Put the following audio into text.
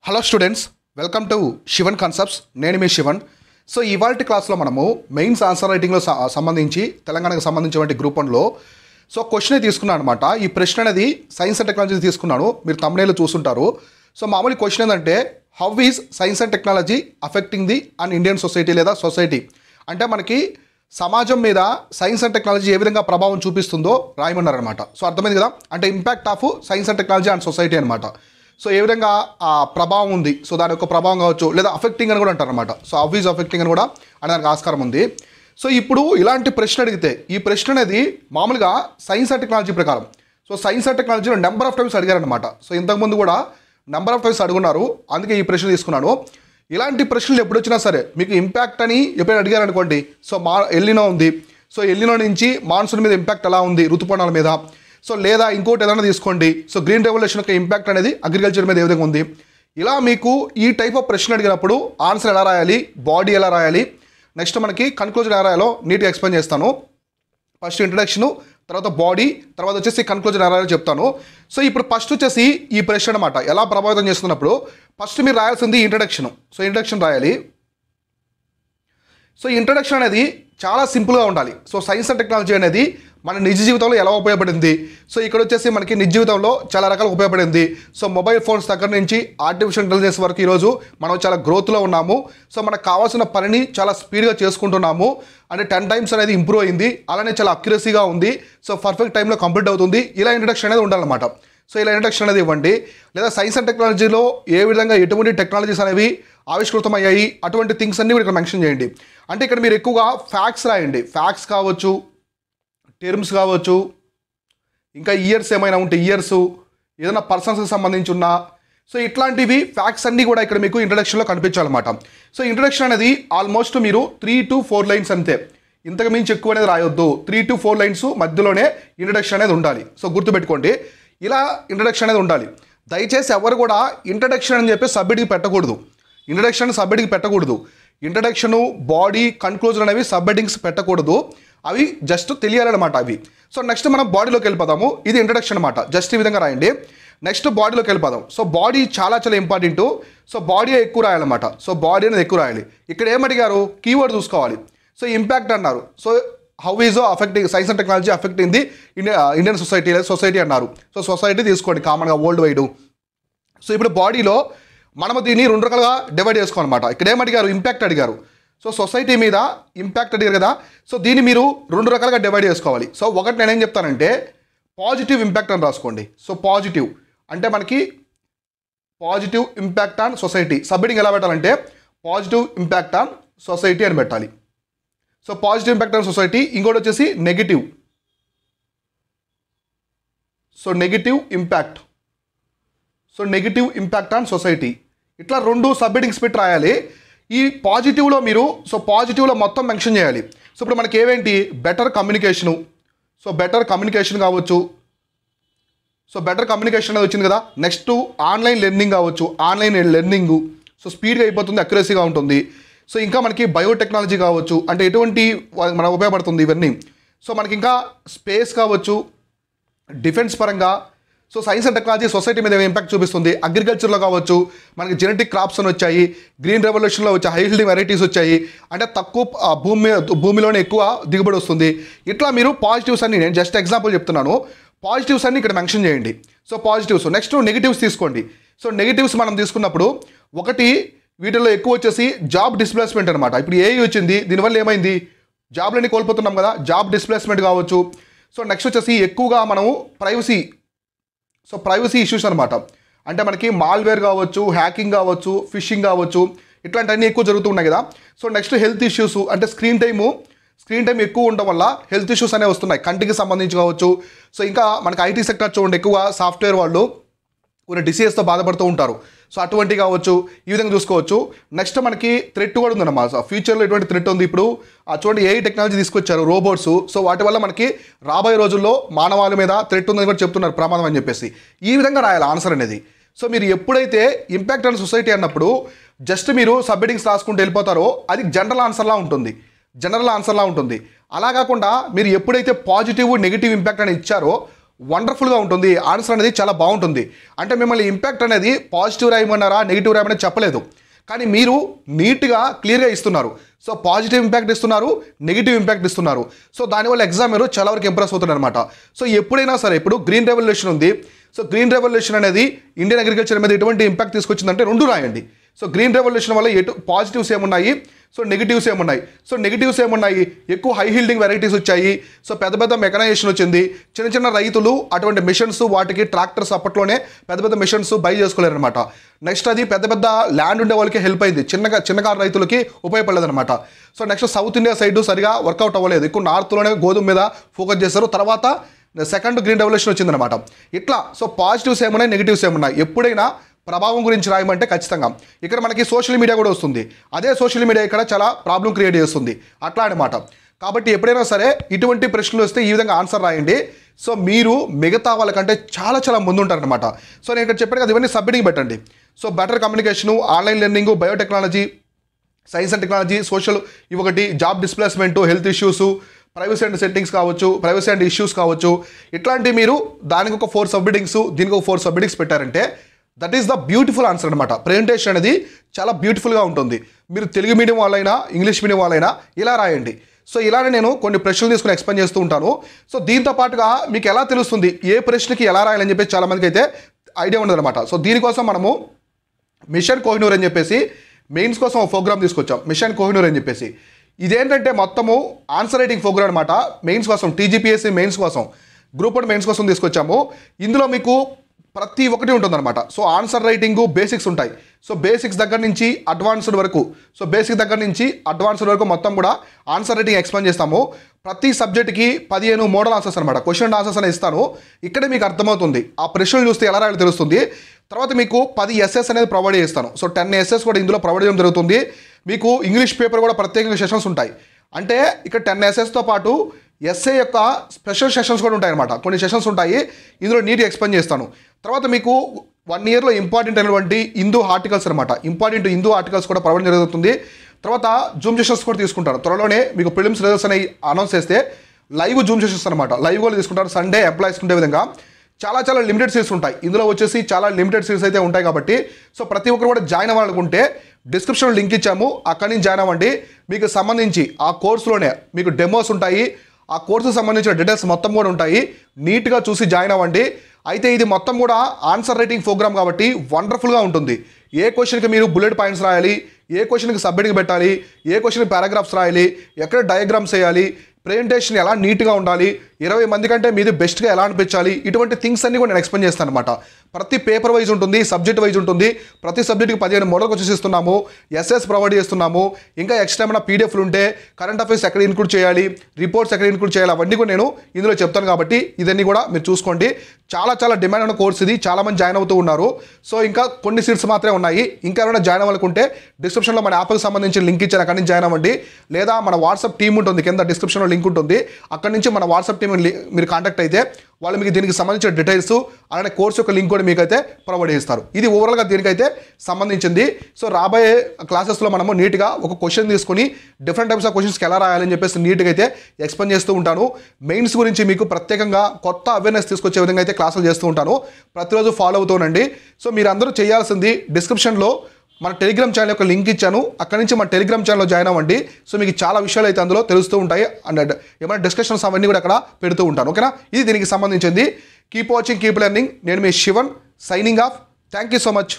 Hello students, welcome to Shivan concepts. నేను మీ Sivan. So ఇవాల్టి క్లాస్లో మనము మెయిన్స్ ఆన్సర్ రైటింగ్లో సంబంధించి తెలంగాణకు సంబంధించినటువంటి గ్రూప్ 1లో క్వశ్చన్ తీసుకున్నాను అనమాట. ఈ ప్రశ్న అనేది సైన్స్ అండ్ టెక్నాలజీ తీసుకున్నాను. మీరు తమ్ముళ్ళు చూస్తుంటారు. సో మామూలు క్వశ్చన్ ఏంటంటే, how is science and technology affecting the an Indian society లేదా సొసైటీ అంటే మనకి సమాజం మీద సైన్స్ అండ్ టెక్నాలజీ ఏ విధంగా ప్రభావం చూపిస్తుందో రాయమన్నారనమాట. సో అర్థమైంది కదా, అంటే impact of science and technology and society అనమాట. సో ఏ విధంగా ఆ ప్రభావం ఉంది, సో దాని యొక్క ప్రభావం కావచ్చు, లేదా అఫెక్టింగ్ అని కూడా అంటారనమాట. సో హౌ ఈజ్ అఫెక్టింగ్ అని కూడా అనడానికి ఆస్కారం ఉంది. సో ఇప్పుడు ఇలాంటి ప్రశ్న అడిగితే, ఈ ప్రశ్న అనేది మామూలుగా సైన్స్ అండ్ టెక్నాలజీ ప్రకారం, సో సైన్స్ అండ్ టెక్నాలజీలో నెంబర్ ఆఫ్ టైమ్స్ అడిగారనమాట. సో ఇంతకుముందు కూడా నెంబర్ ఆఫ్ టైమ్స్ అడుగున్నారు, అందుకే ఈ ప్రశ్న తీసుకున్నాను. ఇలాంటి ప్రశ్నలు ఎప్పుడు వచ్చినా సరే మీకు ఇంపాక్ట్ అని ఎప్పుడైనా అడిగారనుకోండి, సో ఎల్లినో ఉంది, సో ఎల్లినో నుంచి మాన్సూన్ మీద ఇంపాక్ట్ ఎలా ఉంది, ఋతుపవనాల మీద, సో లేదా ఇంకోటి ఏదైనా తీసుకోండి, సో గ్రీన్ రెవల్యూషన్ యొక్క ఇంపాక్ట్ అనేది అగ్రికల్చర్ మీద ఏ విధంగా ఉంది, ఇలా మీకు ఈ టైప్ ఆఫ్ ప్రశ్న అడిగినప్పుడు ఆన్సర్ ఎలా రాయాలి, బాడీ ఎలా రాయాలి, నెక్స్ట్ మనకి కన్క్లూజన్ ఎలా రాయాలో నీట్గా ఎక్స్ప్లెయిన్ చేస్తాను. ఫస్ట్ ఇంట్రడక్షను, తర్వాత బాడీ, తర్వాత వచ్చేసి కన్క్లూజన్ ఎలా రాయాలో చెప్తాను. సో ఇప్పుడు ఫస్ట్ వచ్చేసి ఈ ప్రశ్న అనమాట ఎలా ప్రభావితం చేస్తున్నప్పుడు ఫస్ట్ మీరు రాయాల్సింది ఇంట్రడక్షన్. సో ఇంట్రడక్షన్ రాయాలి. సో ఇంట్రడక్షన్ అనేది చాలా సింపుల్గా ఉండాలి. సో సైన్స్ అండ్ టెక్నాలజీ అనేది మన నిజ జీవితంలో ఎలా ఉపయోగపడింది, సో ఇక్కడ వచ్చేసి మనకి నిజ జీవితంలో చాలా రకాలుగా ఉపయోగపడింది. సో మొబైల్ ఫోన్స్ దగ్గర నుంచి ఆర్టిఫిషియల్ ఇంటెలిజెన్స్ వరకు ఈరోజు మనం చాలా గ్రోత్లో ఉన్నాము. సో మనకు కావాల్సిన పనిని చాలా స్పీడ్గా చేసుకుంటున్నాము. అంటే 10 టైమ్స్ అనేది ఇంప్రూవ్ అయింది. అలానే చాలా అక్యురసీగా ఉంది. సో పర్ఫెక్ట్ టైంలో కంప్లీట్ అవుతుంది. ఇలా ఇంట్రడక్షన్ అనేది ఉండాలన్నమాట. సో ఇలా ఇంట్రడక్షన్ అనేది ఇవ్వండి. లేదా సైన్స్ అండ్ టెక్నాలజీలో ఏ విధంగా ఎటువంటి టెక్నాలజీస్ అనేవి ఆవిష్కృతమయ్యాయి, అటువంటి థింగ్స్ అన్ని ఇక్కడ మెన్షన్ చేయండి. అంటే ఇక్కడ మీరు ఎక్కువగా ఫ్యాక్ట్స్ రాయండి. ఫ్యాక్ట్స్ కావచ్చు, టర్మ్స్ కావచ్చు, ఇంకా ఇయర్స్ ఏమైనా ఉంటే ఇయర్స్, ఏదైనా పర్సన్స్కి సంబంధించి ఉన్నా, సో ఇట్లాంటివి ఫ్యాక్ట్స్ అన్నీ కూడా ఇక్కడ మీకు ఇంట్రడక్షన్లో కనిపించాలన్నమాట. సో ఇంట్రడక్షన్ అనేది ఆల్మోస్ట్ మీరు 3 to 4 లైన్స్ అంతే, ఇంతకు మించి ఎక్కువ అనేది రాయొద్దు. 3 to 4 లైన్స్ మధ్యలోనే ఇంట్రడక్షన్ అనేది ఉండాలి. సో గుర్తుపెట్టుకోండి, ఇలా ఇంట్రడక్షన్ అనేది ఉండాలి. దయచేసి ఎవరు కూడా ఇంట్రడక్షన్ అని చెప్పి సబ్హెడ్కి పెట్టకూడదు. ఇంట్రడక్షన్ సబ్హెడ్కి పెట్టకూడదు. ఇంట్రడక్షను, బాడీ, కన్క్లూజన్ అనేవి సబ్హెడ్డింగ్స్ పెట్టకూడదు. అవి జస్ట్ తెలియాలన్నమాట అవి. సో నెక్స్ట్ మనం బాడీలోకి వెళ్ళిపోదాము. ఇది ఇంట్రడక్షన్ అనమాట. జస్ట్ ఈ విధంగా రాయండి. నెక్స్ట్ బాడీలోకి వెళ్ళిపోదాం. సో బాడీ చాలా చాలా ఇంపార్టెంట్. సో బాడీ ఎక్కువ రాయాలన్నమాట. సో బాడీ అనేది ఎక్కువ రాయాలి. ఇక్కడ ఏమడిగారు, కీవర్డ్ చూసుకోవాలి. సో ఇంపాక్ట్ అన్నారు. So how is affecting science and technology affecting the Indian society లేదా సొసైటీ అన్నారు. సో సొసైటీ తీసుకోండి కామన్గా వరల్డ్ వైడ్. సో ఇప్పుడు బాడీలో మనము దీన్ని 2 రకాలుగా డివైడ్ చేసుకోవాలన్నమాట. ఇక్కడ ఏమడిగారు, ఇంపాక్ట్ అడిగారు. సో సొసైటీ మీద ఇంపాక్ట్ అడిగారు కదా, సో దీన్ని మీరు 2 రకాలుగా డివైడ్ చేసుకోవాలి. సో ఒకటి నేనేం చెప్తానంటే పాజిటివ్ ఇంపాక్ట్ అని రాసుకోండి. సో పాజిటివ్ అంటే మనకి పాజిటివ్ ఇంపాక్ట్ ఆన్ సొసైటీ. సబ్హెడ్డింగ్ ఎలా పెట్టాలంటే పాజిటివ్ ఇంపాక్ట్ ఆన్ సొసైటీ అని పెట్టాలి. So positive impact on society. ఇంకోటి వచ్చేసి negative. So negative impact. So negative impact on society. ఇట్లా 2 సబ్హెడ్డింగ్స్ పెట్టి రాయాలి. ఈ పాజిటివ్లో మీరు, సో పాజిటివ్లో మొత్తం మెన్షన్ చేయాలి. సో ఇప్పుడు మనకి ఏవేంటి, better communication. So better communication కావచ్చు. సో బెటర్ కమ్యూనికేషన్ అనేది వచ్చింది కదా. నెక్స్ట్ ఆన్లైన్ లెర్నింగ్ కావచ్చు. ఆన్లైన్ లెర్నింగ్ సో స్పీడ్గా అయిపోతుంది, అక్యురసీగా ఉంటుంది. సో ఇంకా మనకి బయోటెక్నాలజీ కావచ్చు, అంటే ఎటువంటి మనకు ఉపయోగపడుతుంది ఇవన్నీ. సో మనకి ఇంకా స్పేస్ కావచ్చు, డిఫెన్స్ పరంగా. So science and technology society మీద ఇంపాక్ట్ చూపిస్తుంది. అగ్రికల్చర్లో కావచ్చు, మనకి జెనెటిక్ క్రాప్స్ అని వచ్చాయి. గ్రీన్ రెవల్యూషన్లో వచ్చే హై హీల్డింగ్ వెరైటీస్ వచ్చాయి. అంటే తక్కువ భూమిలోనే ఎక్కువ దిగుబడి వస్తుంది. ఇట్లా మీరు పాజిటివ్స్ అన్ని, నేను జస్ట్ ఎగ్జాంపుల్ చెప్తున్నాను, పాజిటివ్స్ అన్ని ఇక్కడ మెన్షన్ చేయండి. So positives. నెక్స్ట్ నెగిటివ్స్ తీసుకోండి. సో నెగిటివ్స్ మనం తీసుకున్నప్పుడు ఒకటి, వీటిల్లో ఎక్కువ వచ్చేసి జాబ్ డిస్ప్లేస్మెంట్ అనమాట. ఇప్పుడు ఏఐ వచ్చింది, దీనివల్ల ఏమైంది, జాబ్లన్నీ కోల్పోతున్నాం కదా, జాబ్ డిస్ప్లేస్మెంట్ కావచ్చు. సో నెక్స్ట్ వచ్చేసి ఎక్కువగా మనము ప్రైవసీ, సో ప్రైవసీ ఇష్యూస్ అనమాట. అంటే మనకి మాల్వేర్ కావచ్చు, హ్యాకింగ్ కావచ్చు, ఫిషింగ్ కావచ్చు, ఇట్లాంటివన్నీ ఎక్కువ జరుగుతున్నాయి కదా. సో నెక్స్ట్ హెల్త్ ఇష్యూస్, అంటే స్క్రీన్ టైం ఎక్కువ ఉండడం వల్ల హెల్త్ ఇష్యూస్ అనేవి వస్తున్నాయి, కంటికి సంబంధించి కావచ్చు. సో ఇంకా మనకి ఐటీ సెక్టర్ చూడండి, ఎక్కువ సాఫ్ట్వేర్ వాళ్ళు కొన్ని డిసీజెస్తో బాధపడుతూ ఉంటారు. సో అటువంటి కావచ్చు, ఈ విధంగా చూసుకోవచ్చు. నెక్స్ట్ మనకి థ్రెట్ కూడా ఉందన్నమాట. ఫ్యూచర్లో ఎటువంటి థ్రెట్ ఉంది, ఇప్పుడు చూడండి ఏఐ టెక్నాలజీ తీసుకొచ్చారు, రోబోట్స్. సో వాటి వల్ల మనకి రాబోయే రోజుల్లో మానవాళి మీద థ్రెట్ ఉందని కూడా చెప్తున్నారు, ప్రమాదం అని చెప్పేసి. ఈ విధంగా రాయాలి ఆన్సర్ అనేది. సో మీరు ఎప్పుడైతే ఇంపాక్ట్ ఆన్ సొసైటీ అన్నప్పుడు జస్ట్ మీరు సబ్హెడ్డింగ్స్ రాసుకుంటూ వెళ్ళిపోతారో అది జనరల్ ఆన్సర్లా ఉంటుంది. అలా కాకుండా మీరు ఎప్పుడైతే పాజిటివ్ నెగిటివ్ ఇంపాక్ట్ అని ఇచ్చారో వండర్ఫుల్గా ఉంటుంది, ఆన్సర్ అనేది చాలా బాగుంటుంది. అంటే మిమ్మల్ని ఇంపాక్ట్ అనేది పాజిటివ్ రాయమన్నారా నెగిటివ్ రాయమని చెప్పలేదు, కానీ మీరు నీట్గా క్లియర్గా ఇస్తున్నారు. సో పాజిటివ్ ఇంపాక్ట్ ఇస్తున్నారు, నెగిటివ్ ఇంపాక్ట్ ఇస్తున్నారు. సో దానివల్ల ఎగ్జామినర్ చాలా వరకు ఇంప్రెస్ అవుతాడు అనమాట. సో ఎప్పుడైనా సరే, ఇప్పుడు గ్రీన్ రెవల్యూషన్ ఉంది. సో గ్రీన్ రెవల్యూషన్ అనేది ఇండియన్ అగ్రికల్చర్ మీద ఎటువంటి ఇంపాక్ట్ తీసుకొచ్చిందంటే రెండు రాయండి. సో గ్రీన్ రెవల్యూషన్ వల్ల పాజిటివ్స్ ఏమున్నాయి, సో నెగిటివ్స్ ఏమున్నాయి. సో నెగిటివ్స్ ఏమున్నాయి, ఎక్కువ హై హీల్డింగ్ వెరైటీస్ వచ్చాయి. సో పెద్ద పెద్ద మెకనైజేషన్ వచ్చింది. చిన్న చిన్న రైతులు అటువంటి మిషన్స్, వాటికి ట్రాక్టర్స్ అప్పట్లోనే పెద్ద పెద్ద మిషన్స్ బై చేసుకోలేరు అనమాట. నెక్స్ట్ అది పెద్ద పెద్ద ల్యాండ్ ఉండే వాళ్ళకి హెల్ప్ అయింది, చిన్నకారు రైతులకి ఉపయోగపడలేదు అనమాట. So next south India side సరిగా వర్కౌట్ అవ్వలేదు, ఎక్కువ నార్త్లోనే గోధుమ మీద ఫోకస్ చేస్తారు. తర్వాత సెకండ్ గ్రీన్ రెవల్యూషన్ వచ్చిందనమాట. ఇట్లా సో పాజిటివ్స్ ఏమున్నాయి, నెగిటివ్స్ ఏమున్నాయి. ఎప్పుడైనా ప్రభావం గురించి రాయమంటే ఖచ్చితంగా ఇక్కడ మనకి సోషల్ మీడియా కూడా వస్తుంది. అదే సోషల్ మీడియా ఇక్కడ చాలా ప్రాబ్లం క్రియేట్ చేస్తుంది, అట్లా అనమాట. కాబట్టి ఎప్పుడైనా సరే ఇటువంటి ప్రశ్నలు వస్తే ఈ విధంగా ఆన్సర్ రాయండి. సో మీరు మిగతా వాళ్ళకంటే చాలా చాలా ముందుంటారనమాట. సో నేను ఇక్కడ చెప్పాను కదా, ఇవన్నీ సబ్మిటింగ్ పెట్టండి. So better communication, online learning, biotechnology, science and technology, social ఇవొకటి, job displacement, health issues, privacy and settings కావచ్చు, ప్రైవసీ అండ్ ఇష్యూస్ కావచ్చు. ఇట్లాంటివి మీరు దానికి ఒక 4 సబ్మిటింగ్స్, దీనికి ఒక 4 సబ్మిటింగ్స్ పెట్టారంటే that is the beautiful answer అనమాట. ప్రెజెంటేషన్ అనేది చాలా బ్యూటిఫుల్గా ఉంటుంది. మీరు తెలుగు మీడియం వాళ్ళైనా ఇంగ్లీష్ మీడియం వాళ్ళైనా ఇలా రాయండి. సో ఇలానే నేను కొన్ని ప్రశ్నలు తీసుకుని ఎక్స్ప్లెయిన్ చేస్తూ ఉంటాను. సో దీంతో పాటుగా మీకు ఎలా తెలుస్తుంది ఏ ప్రశ్నకి ఎలా రాయాలని చెప్పేసి చాలామందికి అయితే ఐడియా ఉండదన్నమాట. సో దీనికోసం మనము మిషన్ కోహినూర్ అని చెప్పేసి మెయిన్స్ కోసం ఒక ప్రోగ్రామ్ తీసుకొచ్చాం, మిషన్ కోహినూర్ అని చెప్పేసి. ఇదేంటంటే మొత్తము ఆన్సర్ రైటింగ్ ప్రోగ్రామ్ అనమాట. మెయిన్స్ కోసం, టీజీపీఎస్సీ మెయిన్స్ కోసం, గ్రూప్ 1 మెయిన్స్ కోసం తీసుకొచ్చాము. ఇందులో మీకు ప్రతి ఒక్కటి ఉంటుందన్నమాట. సో ఆన్సర్ రైటింగ్ బేసిక్స్ ఉంటాయి. సో బేసిక్స్ దగ్గర నుంచి అడ్వాన్స్డ్ వరకు, సో బేసిక్ దగ్గర నుంచి అడ్వాన్స్డ్ వరకు మొత్తం కూడా ఆన్సర్ రైటింగ్ ఎక్స్ప్లెయిన్ చేస్తాము. ప్రతి సబ్జెక్ట్కి 15 మోడల్ ఆన్సర్స్ అనమాట, క్వశ్చన్ అండ్ ఆన్సర్స్ అని ఇస్తాను. ఇక్కడే మీకు అర్థమవుతుంది, ఆ ప్రశ్నలు చూస్తే ఎలా రాయాలో తెలుస్తుంది. తర్వాత మీకు 10 ఎస్ఎస్ అనేది ప్రొవైడ్ చేస్తాను. సో 10 ఎస్ఎస్ కూడా ఇందులో ప్రొవైడ్ చేయడం జరుగుతుంది. మీకు ఇంగ్లీష్ పేపర్ కూడా ప్రత్యేకంగా సెషన్స్ ఉంటాయి. అంటే ఇక్కడ 10 ఎస్ఎస్తో పాటు ఎస్ఏ యొక్క స్పెషల్ సెషన్స్ కూడా ఉంటాయి అనమాట. కొన్ని సెషన్స్ ఉంటాయి, ఇందులో నీట్గా ఎక్స్ప్లెయిన్ చేస్తాను. తర్వాత మీకు 1 ఇయర్లో ఇంపార్టెంట్ అయినటువంటి హిందూ ఆర్టికల్స్ అనమాట, ఇంపార్టెంట్ హిందూ ఆర్టికల్స్ కూడా ప్రొవైడ్ జరుగుతుంది. తర్వాత జూమ్ సెషన్స్ కూడా తీసుకుంటారు. త్వరలోనే మీకు ప్రిలిమ్స్ రిజల్ట్స్ అనేవి అనౌన్స్ చేస్తే లైవ్ జూమ్ సెషన్స్ అనమాట, లైవ్ కూడా తీసుకుంటారు. సండే ఎంప్లాయీస్ ఉండే విధంగా చాలా చాలా లిమిటెడ్ సీట్స్ ఉంటాయి. ఇందులో వచ్చేసి చాలా లిమిటెడ్ సీట్స్ అయితే ఉంటాయి. కాబట్టి సో ప్రతి ఒక్కరు కూడా జాయిన్ అవ్వాలనుకుంటే డిస్క్రిప్షన్లో లింక్ ఇచ్చాము, అక్కడి నుంచి జాయిన్ అవ్వండి. మీకు సంబంధించి ఆ కోర్సులోనే మీకు డెమోస్ ఉంటాయి, ఆ కోర్సుకు సంబంధించిన డీటెయిల్స్ మొత్తం కూడా ఉంటాయి. నీట్గా చూసి జాయిన్ అవ్వండి. అయితే ఇది మొత్తం కూడా ఆన్సర్ రైటింగ్ ప్రోగ్రామ్ కాబట్టి వండర్ఫుల్గా ఉంటుంది. ఏ క్వశ్చన్కి మీరు బుల్లెట్ పాయింట్స్ రాయాలి, ఏ క్వశ్చన్కి సబ్మిటింగ్ పెట్టాలి, ఏ క్వశ్చన్కి పారాగ్రాఫ్స్ రాయాలి, ఎక్కడ డయాగ్రామ్స్ వేయాలి, ప్రెజెంటేషన్ ఎలా నీట్గా ఉండాలి, 20 మంది కంటే మీది బెస్ట్గా ఎలా అనిపించాలి, ఇటువంటి థింగ్స్ అన్ని కూడా నేను ఎక్స్ప్లెయిన్ చేస్తాను అనమాట. ప్రతి పేపర్ వైజ్ ఉంటుంది, సబ్జెక్ట్ వైజ్ ఉంటుంది. ప్రతి సబ్జెక్ట్కి 15 మోడల్ క్వశ్చన్స్ ఇస్తున్నాము, ఎస్ఎస్ ప్రొవైడ్ చేస్తున్నాము. ఇంకా ఎక్స్ట్రా ఏమైనా పీడిఎఫ్లు ఉంటే కరెంట్ అఫైర్స్ ఎక్కడ ఇన్క్లూడ్ చేయాలి, రిపోర్ట్స్ ఎక్కడ ఇన్క్లూడ్ చేయాలి, అవన్నీ కూడా నేను ఇందులో చెప్తాను. కాబట్టి ఇదన్నీ కూడా మీరు చూసుకోండి. చాలా చాలా డిమాండ్ ఉన్న కోర్స్ ఇది, చాలామంది జాయిన్ అవుతూ ఉన్నారు. సో ఇంకా కొన్ని సీట్స్ మాత్రమే ఉన్నాయి. ఇంకా ఎవరైనా జాయిన్ అవ్వాలనుకుంటే డిస్క్రిప్షన్లో మన యాప్కి సంబంధించిన లింక్ ఇచ్చాను, అక్కడి నుంచి జాయిన్ అవ్వండి. లేదా మన వాట్సాప్ టీమ్ ఉంటుంది, కింద డిస్క్రిప్షన్లో లింక్ ఉంటుంది, అక్కడి నుంచి మన వాట్సాప్ టీమ్ మీరు కాంటాక్ట్ అయితే వాళ్ళు మీకు దీనికి సంబంధించిన డీటెయిల్స్ అలానే కోర్స్ యొక్క లింక్ కూడా మీకైతే ప్రొవైడ్ చేస్తారు. ఇది ఓవరాల్గా దీనికైతే సంబంధించింది. సో రాబోయే క్లాసెస్లో మనము నీట్గా ఒక క్వశ్చన్ తీసుకొని డిఫరెంట్ టైప్స్ ఆఫ్ క్వశ్చన్స్కి ఎలా రాయాలని చెప్పేసి నీట్గా అయితే ఎక్స్ప్లెయిన్ చేస్తూ ఉంటాను. మెయిన్స్ గురించి మీకు ప్రత్యేకంగా కొత్త అవేర్నెస్ తీసుకొచ్చే విధంగా అయితే క్లాసులు చేస్తూ ఉంటాను. ప్రతిరోజు ఫాలో అవుతూనండి. సో మీరందరూ చేయాల్సింది డిస్క్రిప్షన్లో మన టెలిగ్రామ్ ఛానల్ యొక్క లింక్ ఇచ్చాను, అక్కడి నుంచి మన టెలిగ్రామ్ ఛానల్లో జాయిన్ అవ్వండి. సో మీకు చాలా విషయాలు అయితే అందులో తెలుస్తూ ఉంటాయి. అండ్ ఏమైనా డిస్కషన్స్ అవన్నీ కూడా అక్కడ పెడుతూ ఉంటాను. ఓకేనా, ఇది దీనికి సంబంధించింది. Keep watching, keep learning. నేను మీ Shivan, signing off. Thank you so much.